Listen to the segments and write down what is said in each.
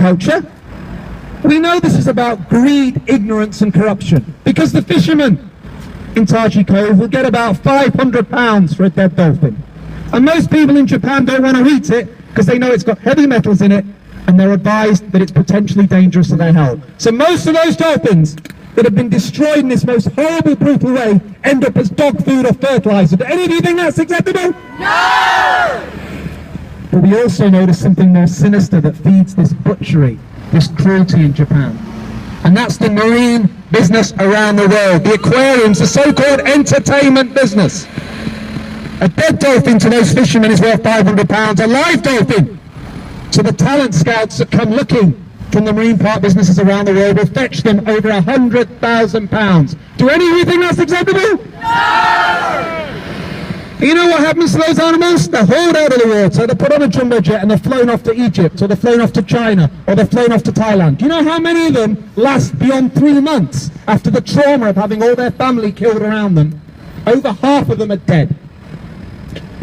culture. We know this is about greed, ignorance and corruption, because the fishermen in Taiji Cove will get about £500 for a dead dolphin. And most people in Japan don't want to eat it because they know it's got heavy metals in it, and they're advised that it's potentially dangerous to their health. So most of those dolphins that have been destroyed in this most horrible, brutal way end up as dog food or fertilizer. Do any of you think that's acceptable? No! But we also know there's something more sinister that feeds this butchery, this cruelty in Japan. And that's the marine business around the world, the aquariums, the so-called entertainment business. A dead dolphin to those fishermen is worth £500, a live dolphin to the talent scouts that come looking from the marine park businesses around the world will fetch them over £100,000. Do any of you think that's acceptable? No! You know what happens to those animals? They're hauled out of the water, they're put on a jumbo jet and they're flown off to Egypt, or they're flown off to China, or they're flown off to Thailand. Do you know how many of them last beyond 3 months after the trauma of having all their family killed around them? Over half of them are dead.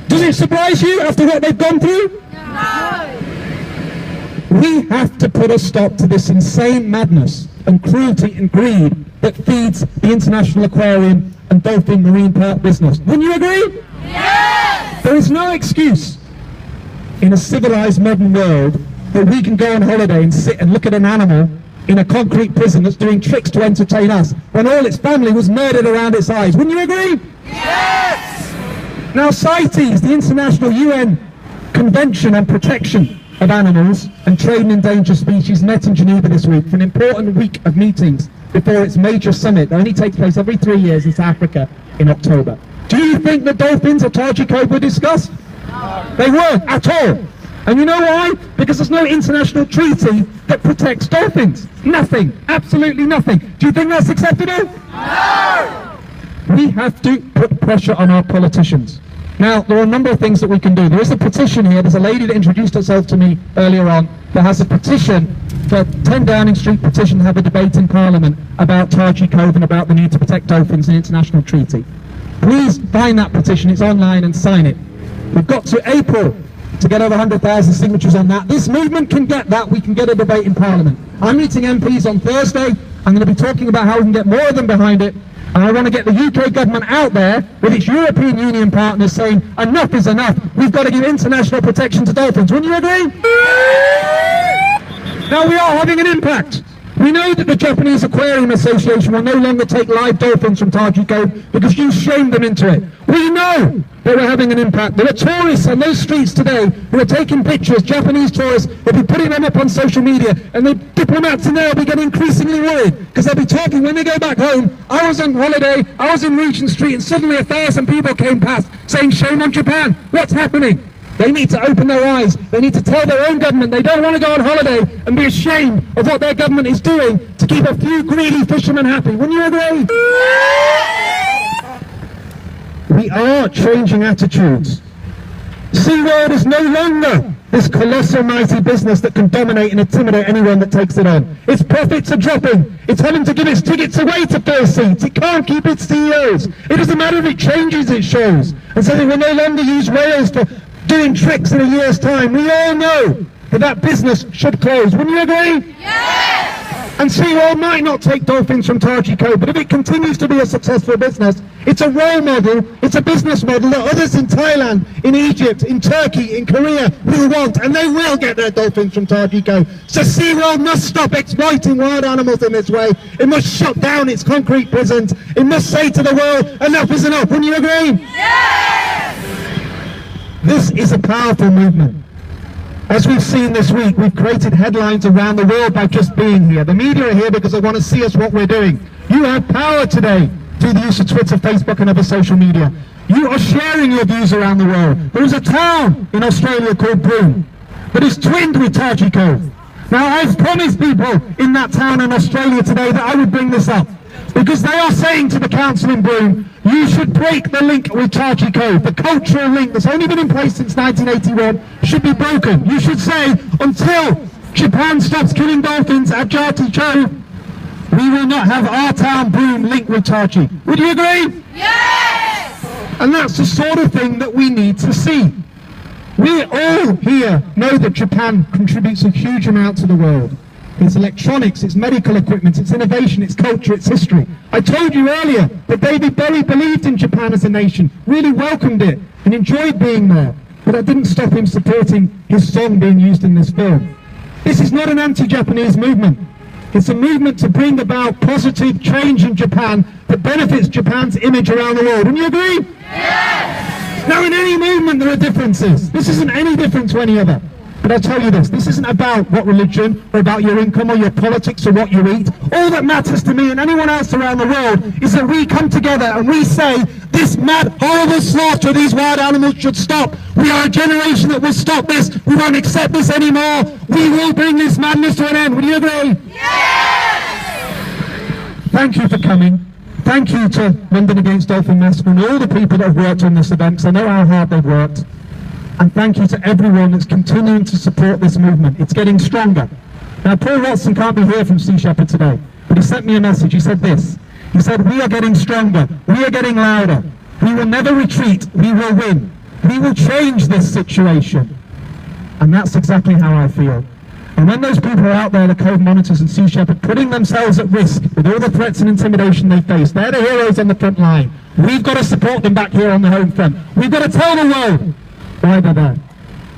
Does it surprise you after what they've gone through? No! We have to put a stop to this insane madness and cruelty and greed that feeds the International Aquarium and Dolphin Marine Park business. Wouldn't you agree? Yes! There is no excuse in a civilized modern world that we can go on holiday and sit and look at an animal in a concrete prison that's doing tricks to entertain us when all its family was murdered around its eyes. Wouldn't you agree? Yes! Now CITES, the International UN Convention on Protection of Animals and Trade in Endangered Species, met in Geneva this week for an important week of meetings before its major summit that only takes place every 3 years in South Africa in October. Do you think the dolphins at Taiji Cove were discussed? No. They weren't at all. And you know why? Because there's no international treaty that protects dolphins. Nothing. Absolutely nothing. Do you think that's acceptable? No! We have to put pressure on our politicians. Now, there are a number of things that we can do. There is a petition here. There's a lady that introduced herself to me earlier on that has a petition for 10 Downing Street petition to have a debate in Parliament about Taiji Cove and about the need to protect dolphins in the international treaty. Please find that petition. It's online and sign it. We've got to April to get over 100,000 signatures on that. This movement can get that. We can get a debate in Parliament. I'm meeting MPs on Thursday. I'm going to be talking about how we can get more of them behind it. And I want to get the UK government out there with its European Union partners saying enough is enough. We've got to give international protection to dolphins. Wouldn't you agree? Now we are having an impact. We know that the Japanese Aquarium Association will no longer take live dolphins from Taiji Cove because you shamed them into it. We know that we're having an impact. There are tourists on those streets today who are taking pictures, Japanese tourists, they'll be putting them up on social media, and the diplomats in there will be getting increasingly worried because they'll be talking when they go back home. I was on holiday, I was in Regent Street, and suddenly 1,000 people came past saying shame on Japan. What's happening? They need to open their eyes. They need to tell their own government they don't want to go on holiday and be ashamed of what their government is doing to keep a few greedy fishermen happy. Wouldn't you agree? We are changing attitudes. SeaWorld is no longer this colossal mighty business that can dominate and intimidate anyone that takes it on. Its profits are dropping. It's having to give its tickets away to fill seats. It can't keep its CEOs. It doesn't matter if it changes its shows and says it will no longer use whales for doing tricks in a year's time. We all know that that business should close. Wouldn't you agree? Yes! And SeaWorld might not take dolphins from Taiji Cove, but if it continues to be a successful business, it's a role model, it's a business model that others in Thailand, in Egypt, in Turkey, in Korea will want, and they will get their dolphins from Taiji Cove. So SeaWorld must stop exploiting wild animals in this way. It must shut down its concrete prisons. It must say to the world, enough is enough. Wouldn't you agree? Yes! This is a powerful movement. As we've seen this week, we've created headlines around the world by just being here. The media are here because they want to see us what we're doing. You have power today through the use of Twitter, Facebook and other social media. You are sharing your views around the world. There is a town in Australia called Broome that is twinned with Taiji Cove. Now I've promised people in that town in Australia today that I would bring this up, because they are saying to the council in Broome, you should break the link with Taiji Cove. The cultural link that's only been in place since 1981 should be broken. You should say, until Japan stops killing dolphins at Taiji Cove, we will not have our town Broome linked with Taiji. Would you agree? Yes! And that's the sort of thing that we need to see. We all here know that Japan contributes a huge amount to the world. It's electronics, it's medical equipment, it's innovation, it's culture, it's history. I told you earlier that David Bowie believed in Japan as a nation, really welcomed it, and enjoyed being there. But that didn't stop him supporting his song being used in this film. This is not an anti-Japanese movement. It's a movement to bring about positive change in Japan that benefits Japan's image around the world. Wouldn't you agree? Yes! Now, in any movement there are differences. This isn't any different to any other. But I'll tell you this isn't about what religion, or about your income, or your politics, or what you eat. All that matters to me and anyone else around the world is that we come together and we say, this mad, horrible slaughter of these wild animals should stop. We are a generation that will stop this. We won't accept this anymore. We will bring this madness to an end. Would you agree? Yes! Thank you for coming. Thank you to London Against Dolphin Massacre and all the people that have worked on this event, because I know how hard they've worked. And thank you to everyone that's continuing to support this movement. It's getting stronger. Now, Paul Watson can't be here from Sea Shepherd today, but he sent me a message. He said this. He said, we are getting stronger. We are getting louder. We will never retreat. We will win. We will change this situation. And that's exactly how I feel. And when those people are out there, the Cove Monitors and Sea Shepherd, putting themselves at risk with all the threats and intimidation they face, they're the heroes on the front line. We've got to support them back here on the home front. We've got to tell the world why they're there.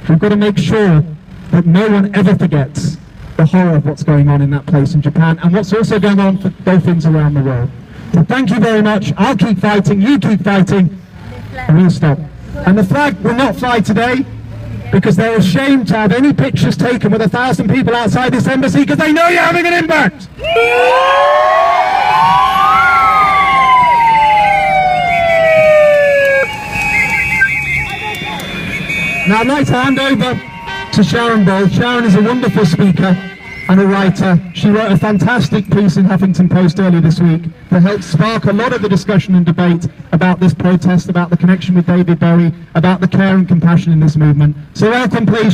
We've got to make sure that no one ever forgets the horror of what's going on in that place in Japan, and what's also going on for dolphins around the world. So thank you very much. I'll keep fighting, you keep fighting, and we'll stop. And the flag will not fly today, because they're ashamed to have any pictures taken with 1,000 people outside this embassy, because they know you're having an impact. Now I'd like to hand over to Sharon Bowles. Sharon is a wonderful speaker and a writer. She wrote a fantastic piece in Huffington Post earlier this week that helped spark a lot of the discussion and debate about this protest, about the connection with David Bowie, about the care and compassion in this movement. So welcome, please.